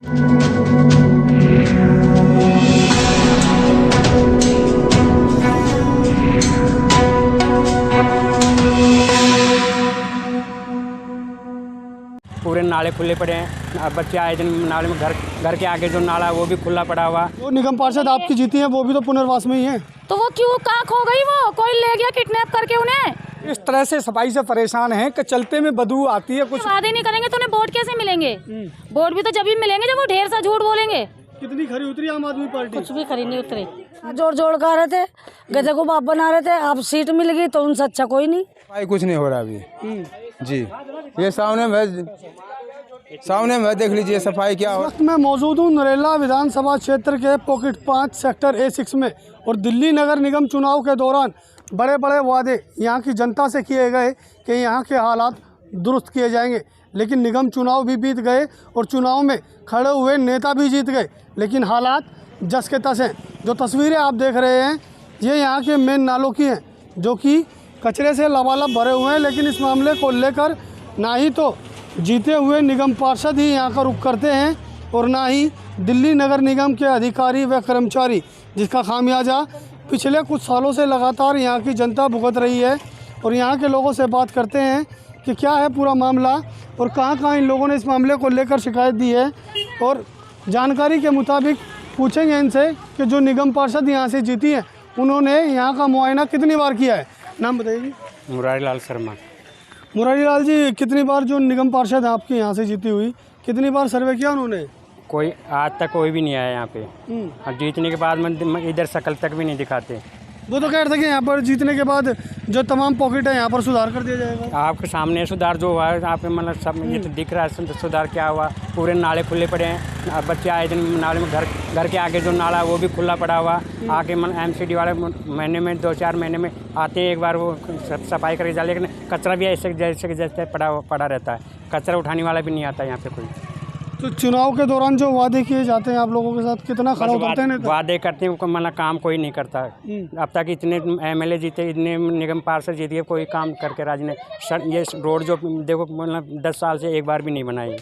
पूरे नाले खुले पड़े हैं। अब बच्चे आए दिन नाले में, घर के आगे जो नाला है वो भी खुला पड़ा हुआ। वो निगम पार्षद आपकी जीती है, वो भी तो पुनर्वास में ही है। तो वो क्यों कहाँ खो गई? वो कोई ले गया किडनैप करके उन्हें। इस तरह से सफाई से परेशान हैं कि चलते में बदबू आती है। कुछ वादे नहीं करेंगे तो उन्हें वोट कैसे मिलेंगे? वोट भी तो जब भी मिलेंगे जब वो ढेर सा झूठ बोलेंगे। कितनी खरी उतरी आम आदमी पार्टी? कुछ भी खरी नहीं उतरे। जोड़ जोड़ कर रहे थे, गधे को बाप बना रहे थे। अब सीट मिल गई तो उनसे अच्छा कोई नहीं। भाई कुछ नहीं हो रहा अभी जी। ये सामने में देख लीजिए सफाई क्या हो। वक्त मैं मौजूद हूँ नरेला विधानसभा क्षेत्र के पॉकेट 5 सेक्टर A6 में, और दिल्ली नगर निगम चुनाव के दौरान बड़े बड़े वादे यहाँ की जनता से किए गए कि यहाँ के हालात दुरुस्त किए जाएंगे, लेकिन निगम चुनाव भी बीत गए और चुनाव में खड़े हुए नेता भी जीत गए, लेकिन हालात जस के तस हैं। जो तस्वीरें आप देख रहे हैं ये यहाँ के मेन नालों की हैं, जो कि कचरे से लबालब भरे हुए हैं। लेकिन इस मामले को लेकर ना ही तो जीते हुए निगम पार्षद ही यहाँ का रुख करते हैं और ना ही दिल्ली नगर निगम के अधिकारी व कर्मचारी, जिसका खामियाजा पिछले कुछ सालों से लगातार यहाँ की जनता भुगत रही है। और यहाँ के लोगों से बात करते हैं कि क्या है पूरा मामला और कहाँ कहाँ इन लोगों ने इस मामले को लेकर शिकायत दी है, और जानकारी के मुताबिक पूछेंगे इनसे कि जो निगम पार्षद यहाँ से जीती है उन्होंने यहाँ का मुआयना कितनी बार किया है। नाम बताइए। मुरारी लाल शर्मा। मुरारी लाल जी, कितनी बार जो निगम पार्षद आपके यहाँ से जीती हुई, कितनी बार सर्वे किया उन्होंने? कोई आज तक कोई भी नहीं आया यहाँ पे। और जीतने के बाद में इधर शक्ल तक भी नहीं दिखाते। वो तो कह रहे थे कि यहाँ पर जीतने के बाद जो तमाम पॉकेट है यहाँ पर सुधार कर दिया जाएगा। आपके सामने सुधार जो हुआ है, आप मतलब सब ये तो दिख रहा है सुधार क्या हुआ। पूरे नाले खुले पड़े हैं। अब बच्चे आए दिन नाले में, घर के आगे जो नाला है वो भी खुला पड़ा हुआ। आके MCD वाले महीने में 2-4 महीने में आते हैं एक बार, वो सफाई करके जाए, लेकिन कचरा भी ऐसे जैसे पड़ा रहता है। कचरा उठाने वाला भी नहीं आता यहाँ पे कोई। तो चुनाव के दौरान जो वादे किए जाते हैं आप लोगों के साथ, कितना खरा उतरते हैं? वादे करते हैं, मतलब काम कोई नहीं करता। अब तक इतने MLA जीते, इतने निगम पार्षद जीते, कोई काम करके राज ने ये रोड जो देखो मतलब 10 साल से एक बार भी नहीं बनाई।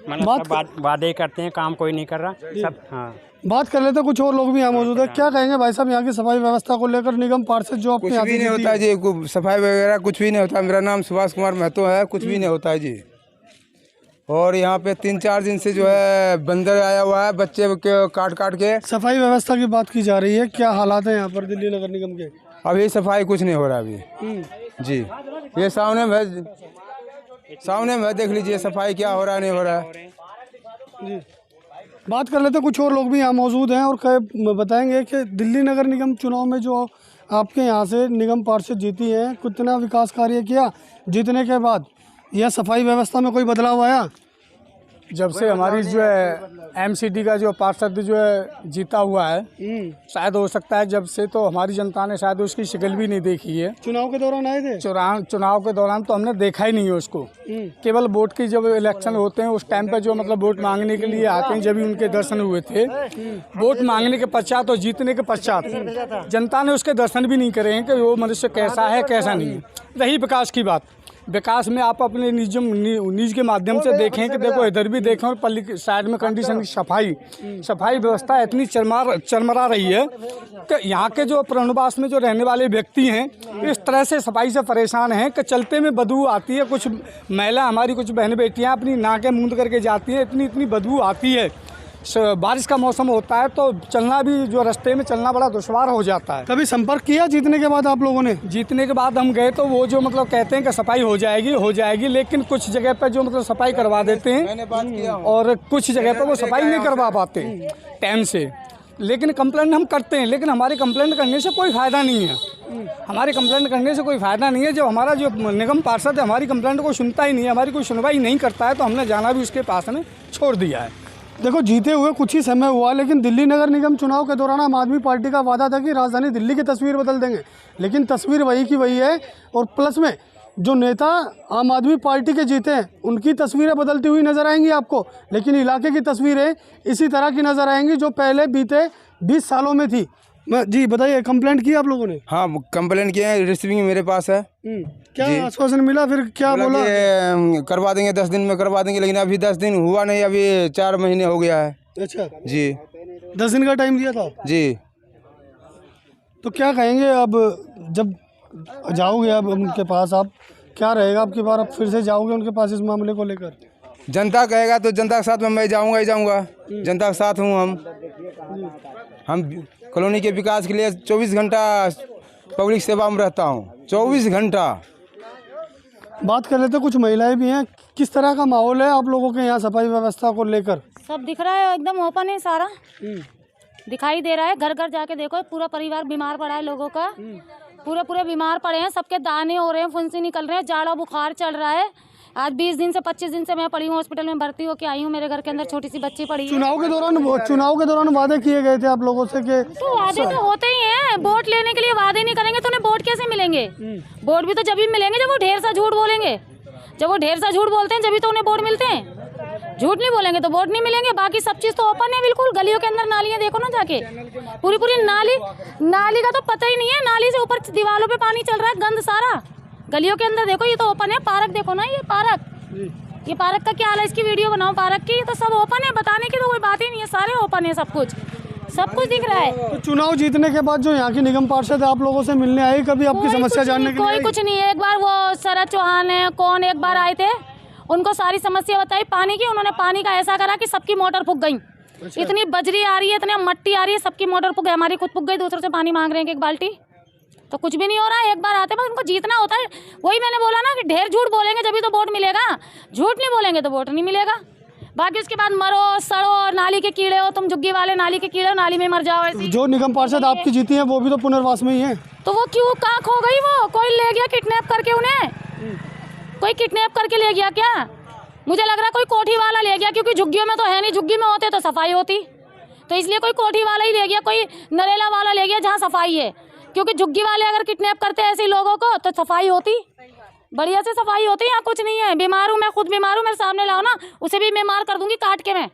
मतलब सब वादे करते हैं, काम कोई नहीं कर रहा सब। हाँ, बात कर लेते हैं, कुछ और लोग भी यहाँ मौजूद है। क्या कहेंगे भाई साहब यहाँ की सफाई व्यवस्था को लेकर? निगम पार्षद जो कुछ भी नहीं होता है जी, सफाई वगैरह कुछ भी नहीं होता। मेरा नाम सुभाष कुमार महतो है। कुछ भी नहीं होता है जी। और यहाँ पे 3-4 दिन से जो है बंदर आया हुआ है, बच्चे के काट के। सफाई व्यवस्था की बात की जा रही है, क्या हालात है यहाँ पर दिल्ली नगर निगम के? अभी सफाई कुछ नहीं हो रहा अभी जी। ये सामने में देख लीजिए सफाई क्या हो रहा है, नहीं हो रहा है जी। बात कर लेते, कुछ और लोग भी यहाँ मौजूद हैं और बताएंगे कि दिल्ली नगर निगम चुनाव में जो आपके यहाँ से निगम पार्षद जीती है, कितना विकास कार्य किया जीतने के बाद? यह सफाई व्यवस्था में कोई बदलाव आया? जब से हमारी जो है MCD का जो पार्षद जो है जीता हुआ है, शायद हो सकता है जब से तो हमारी जनता ने शायद उसकी शक्ल भी नहीं देखी है। चुनाव के दौरान आए थे? चुनाव के दौरान तो हमने देखा ही नहीं है उसको। केवल वोट की जब इलेक्शन होते हैं उस टाइम पे जो मतलब वोट मांगने के लिए आते हैं, जब भी उनके दर्शन हुए थे। वोट मांगने के पश्चात और जीतने के पश्चात जनता ने उसके दर्शन भी नहीं करे हैं कि वो मनुष्य कैसा है कैसा नहीं है। रही विकास की बात, विकास में आप अपने न्यूज़ के माध्यम से देखें कि देखो इधर भी देखें और पल्ली के साइड में कंडीशन की सफाई व्यवस्था इतनी चरमरा रही है कि यहाँ के जो पुनर्वास में जो रहने वाले व्यक्ति हैं इस तरह से सफाई से परेशान हैं कि चलते में बदबू आती है। कुछ महिला हमारी कुछ बहन बेटियाँ अपनी नाकें मूंद करके जाती हैं, इतनी बदबू आती है। बारिश का मौसम होता है तो चलना भी जो रास्ते में चलना बड़ा दुश्वार हो जाता है। कभी संपर्क किया जीतने के बाद आप लोगों ने? जीतने के बाद हम गए तो वो जो मतलब कहते हैं कि सफाई हो जाएगी, लेकिन कुछ जगह पर जो मतलब सफाई करवा देते हैं और कुछ जगह पर वो सफाई नहीं करवा पाते टाइम से। लेकिन कंप्लेंट हम करते हैं, लेकिन हमारी कंप्लेंट करने से कोई फ़ायदा नहीं है। हमारी कंप्लेंट करने से कोई फ़ायदा नहीं है। जब हमारा जो निगम पार्षद है हमारी कंप्लेंट को सुनता ही नहीं है, हमारी कोई सुनवाई नहीं करता है, तो हमने जाना भी उसके पास में छोड़ दिया है। देखो, जीते हुए कुछ ही समय हुआ, लेकिन दिल्ली नगर निगम चुनाव के दौरान आम आदमी पार्टी का वादा था कि राजधानी दिल्ली की तस्वीर बदल देंगे, लेकिन तस्वीर वही की वही है। और प्लस में जो नेता आम आदमी पार्टी के जीते हैं उनकी तस्वीरें बदलती हुई नज़र आएंगी आपको, लेकिन इलाके की तस्वीरें इसी तरह की नज़र आएंगी जो पहले बीते 20 सालों में थी। जी बताइए, कंप्लेंट की आप लोगों ने? हाँ कंप्लेन किए हैं, रिसीविंग मेरे पास है। क्या आश्वासन मिला, फिर क्या बोला? कि करवा देंगे 10 दिन में करवा देंगे, लेकिन अभी 10 दिन हुआ नहीं, अभी 4 महीने हो गया है। अच्छा जी 10 दिन का टाइम दिया था। जी। तो क्या कहेंगे अब जब जाओगे अब उनके पास, आप क्या रहेगा आपकी बार, अब फिर से जाओगे उनके पास इस मामले को लेकर? जनता कहेगा तो जनता के साथ में मैं जाऊंगा ही जाऊंगा, जनता के साथ हूँ हम कॉलोनी के विकास के लिए 24 घंटा पब्लिक सेवा में रहता हूँ, 24 घंटा। बात कर लेते, कुछ महिलाएं भी हैं, किस तरह का माहौल है आप लोगों के यहाँ सफाई व्यवस्था को लेकर? सब दिख रहा है, एकदम ओपन है सारा, दिखाई दे रहा है। घर घर जाके देखो, पूरा परिवार बीमार पड़ा है लोगों का, पूरे बीमार पड़े हैं, सबके दाने हो रहे हैं, फुंसी निकल रहे हैं, जाड़ा बुखार चल रहा है। आज 20 दिन से 25 दिन से मैं पड़ी हूँ, हॉस्पिटल में भर्ती होके आई हूँ। मेरे घर के अंदर छोटी सी बच्ची पड़ी है। चुनाव के दौरान वादे किए गए थे आप लोगों से कि तो वादे तो होते ही हैं, वोट लेने के लिए वादे नहीं करेंगे तो उन्हें वोट कैसे मिलेंगे? वोट भी तो जब भी मिलेंगे जब वो ढेर सा झूठ बोलेंगे। जब वो ढेर सा झूठ बोलते हैं जब भी तो उन्हें वोट मिलते हैं। झूठ नहीं बोलेंगे तो वोट नहीं मिलेंगे। बाकी सब चीज़ तो ओपन है बिल्कुल। गलियों के अंदर नालियाँ देखो ना जाके, पूरी नाली का तो पता ही नहीं है। नाली से ऊपर दीवारों पे पानी चल रहा है, गंद सारा। गलियों के अंदर देखो, ये तो ओपन है। पार्क देखो ना, ये पार्क का क्या हाल है, इसकी वीडियो बनाओ पार्क की। ये तो सब ओपन है, बताने की तो कोई बात ही नहीं है, सारे ओपन है, सब कुछ दिख रहा है। तो चुनाव जीतने के बाद जो यहाँ की निगम पार्षद आप लोगों से मिलने आई, कभी आपकी समस्या जानने के लिए? कोई कुछ नहीं है। एक बार वो शरद चौहान है, कौन एक बार आए थे, उनको सारी समस्या बताई पानी की। उन्होंने पानी का ऐसा करा कि सबकी मोटर फूक गई। इतनी बजरी आ रही है, इतनी मट्टी आ रही है, सबकी मोटर फूक गई। हमारी खुद फूक गई, दूसरों से पानी मांग रहे हैं एक बाल्टी। तो कुछ भी नहीं हो रहा है। एक बार आते बस, उनको जीतना होता है। वही मैंने बोला ना कि ढेर झूठ बोलेंगे जब भी तो वोट मिलेगा, झूठ नहीं बोलेंगे तो वोट नहीं मिलेगा। बाकी उसके बाद मरो सड़ो, नाली के कीड़े हो तुम, झुग्गी वाले नाली के कीड़े हो, नाली में मर जाओ। ऐसी जो निगम पार्षद आपकी जीती है वो भी तो पुनर्वास में ही है। तो वो क्यों कहाँ खो गई? वो कोई ले गया किडनैप करके उन्हें? कोई किडनैप करके ले गया क्या? मुझे लग रहा है कोई कोठी वाला ले गया, क्योंकि झुग्गियों में तो है नहीं। झुग्गी में होते तो सफाई होती, तो इसलिए कोई कोठी वाला ही ले गया, कोई नरेला वाला ले गया जहाँ सफाई है। क्योंकि झुग्गी वाले अगर किडनैप करते ऐसे लोगों को तो सफाई होती, बढ़िया से सफाई होती। यहाँ कुछ नहीं है। बीमार हूँ मैं, खुद बीमार हूँ, मेरे सामने लाओ ना, उसे भी बीमार कर दूंगी काट के। मैं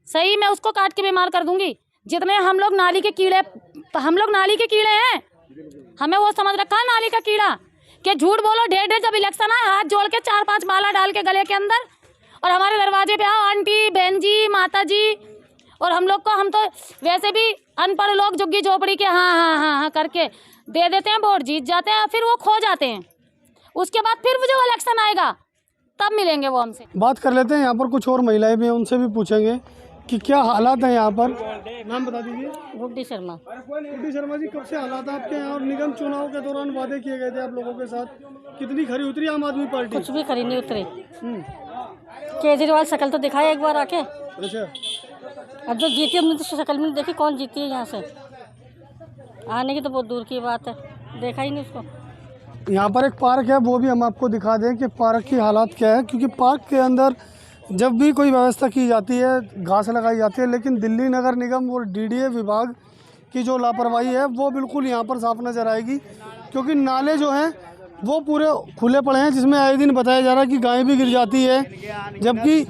सही, मैं उसको काट के बीमार कर दूंगी। जितने हम लोग नाली के कीड़े हैं, हमें वो समझ रखा है नाली का कीड़ा कि झूठ बोलो ढेर। जब इलेक्शन आए, हाथ जोड़ के 4-5 माला डाल के गले के अंदर, और हमारे दरवाजे पे आओ आंटी, बहन जी, माता जी। और हम तो वैसे भी अनपढ़ लोग झुग्गी झोपड़ी के हाँ करके दे देते हैं, वोट जीत जाते हैं, फिर वो खो जाते हैं। उसके बाद फिर जो इलेक्शन आएगा तब मिलेंगे वो हमसे। बात कर लेते हैं, यहाँ पर कुछ और महिलाएं भी हैं, उनसे भी पूछेंगे कि क्या हालात हैं यहाँ पर। नाम बता दीजिए। गुड्डी शर्मा। गुड्डी शर्मा जी, कब से हालात आपके यहाँ? और निगम चुनाव के दौरान वादे किए गए थे आप लोगों के साथ, कितनी खरी उतरी आम आदमी पार्टी? कुछ भी खरी नहीं उतरी। केजरीवाल शक्ल तो दिखाया एक बार आके। अच्छा, अब जो जीती हमने तो शक्ल में नहीं देखी, कौन जीती है यहाँ से? आने की तो बहुत दूर की बात है, देखा ही नहीं उसको। यहाँ पर एक पार्क है, वो भी हम आपको दिखा दें कि पार्क की हालात क्या है। क्योंकि पार्क के अंदर जब भी कोई व्यवस्था की जाती है, घास लगाई जाती है, लेकिन दिल्ली नगर निगम और डीडीए विभाग की जो लापरवाही है वो बिल्कुल यहाँ पर साफ नज़र आएगी। क्योंकि नाले जो हैं वो पूरे खुले पड़े हैं, जिसमें आए दिन बताया जा रहा है कि गाय भी गिर जाती है। जबकि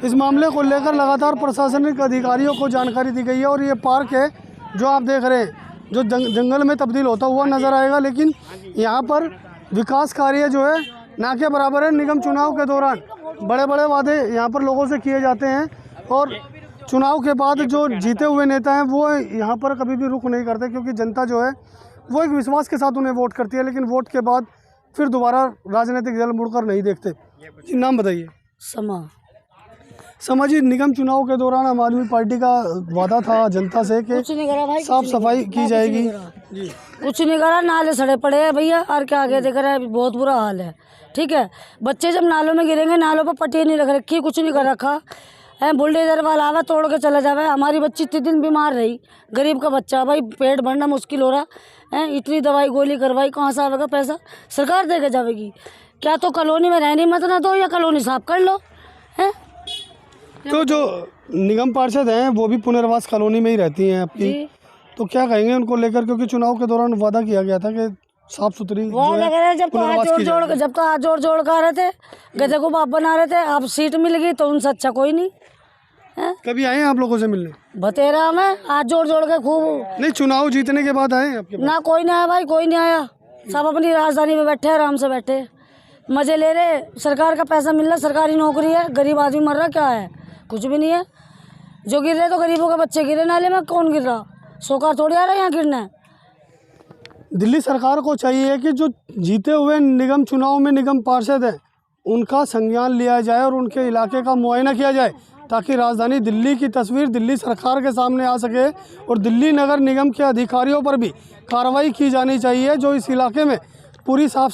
इस मामले को लेकर लगातार प्रशासनिक अधिकारियों को जानकारी दी गई है। और ये पार्क है जो आप देख रहे हैं, जो जंगल में तब्दील होता हुआ नज़र आएगा। लेकिन यहाँ पर विकास कार्य जो है ना के बराबर है। निगम चुनाव के दौरान बड़े बड़े वादे यहाँ पर लोगों से किए जाते हैं, और चुनाव के बाद जो जीते हुए नेता हैं वो यहाँ पर कभी भी रुख नहीं करते। क्योंकि जनता जो है वो एक विश्वास के साथ उन्हें वोट करती है, लेकिन वोट के बाद फिर दोबारा राजनीतिक दल मुड़कर नहीं देखते। नाम बताइए। समा जी, निगम चुनाव के दौरान आम आदमी पार्टी का वादा था जनता से कि साफ सफाई की जाएगी। कुछ नहीं करा, नाले सड़े पड़े हैं भैया, और क्या आगे देख रहे हैं, बहुत बुरा हाल है। ठीक है, बच्चे जब नालों में गिरेंगे, नालों पर पट्टी नहीं रख रखी, कुछ नहीं कर रखा है। बुलडोजर वाला आवा तोड़ के चला जावे। हमारी बच्ची इतने दिन बीमार रही, गरीब का बच्चा, भाई पेट भरना मुश्किल हो रहा है। इतनी दवाई गोली करवाई, कहाँ से आवेगा पैसा? सरकार दे के जाएगी क्या? तो कॉलोनी में रहने मत ना दो, या कॉलोनी साफ कर लो है। तो जो निगम पार्षद हैं वो भी पुनर्वास कॉलोनी में ही रहती हैं आपकी, तो क्या कहेंगे उनको लेकर? क्योंकि चुनाव के दौरान वादा किया गया था कि साफ सुथरी जब तो हाथ जोड़ जोड़ कर रहे थे, गधे को बाप बना रहे थे। अब सीट मिल गई तो उनसे अच्छा कोई नहीं कभी आए हैं आप लोगों से मिलने? बतेरा में हाथ जोड़ जोड़ के खूब। नहीं, चुनाव जीतने के बाद आए हैं आपके पास? ना कोई नहीं आया भाई, कोई नहीं आया। सब अपनी राजधानी में बैठे, आराम से बैठे, मजे ले रहे। सरकार का पैसा मिल रहा, सरकारी नौकरी है, गरीब आदमी मर रहा, क्या है? कुछ भी नहीं है। जो गिर रहे तो गरीबों के बच्चे गिरे नाले में, कौन गिर रहा? सोकार थोड़ी आ रहा है यहाँ गिरना है। दिल्ली सरकार को चाहिए कि जो जीते हुए निगम चुनाव में निगम पार्षद हैं उनका संज्ञान लिया जाए और उनके इलाके का मुआयना किया जाए, ताकि राजधानी दिल्ली की तस्वीर दिल्ली सरकार के सामने आ सके और दिल्ली नगर निगम के अधिकारियों पर भी कार्रवाई की जानी चाहिए जो इस इलाके में पूरी साफ़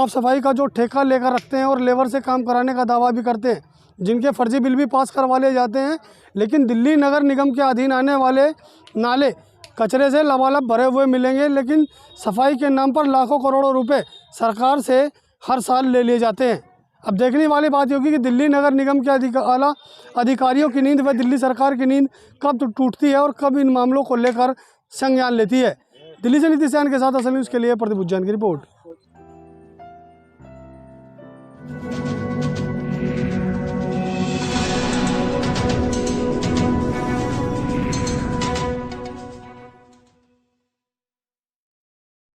सफाई का जो ठेका लेकर रखते हैं और लेबर से काम कराने का दावा भी करते हैं, जिनके फर्जी बिल भी पास करवा ले जाते हैं। लेकिन दिल्ली नगर निगम के अधीन आने वाले नाले कचरे से लबालब भरे हुए मिलेंगे, लेकिन सफाई के नाम पर लाखों करोड़ों रुपए सरकार से हर साल ले लिए जाते हैं। अब देखने वाली बात होगी कि दिल्ली नगर निगम के आला अधिकारियों की नींद व दिल्ली सरकार की नींद कब टूटती है और कब इन मामलों को लेकर संज्ञान लेती है। दिल्ली से नीतीश के साथ असल न्यूज़ के लिए प्रदीप उज्जैन की रिपोर्ट।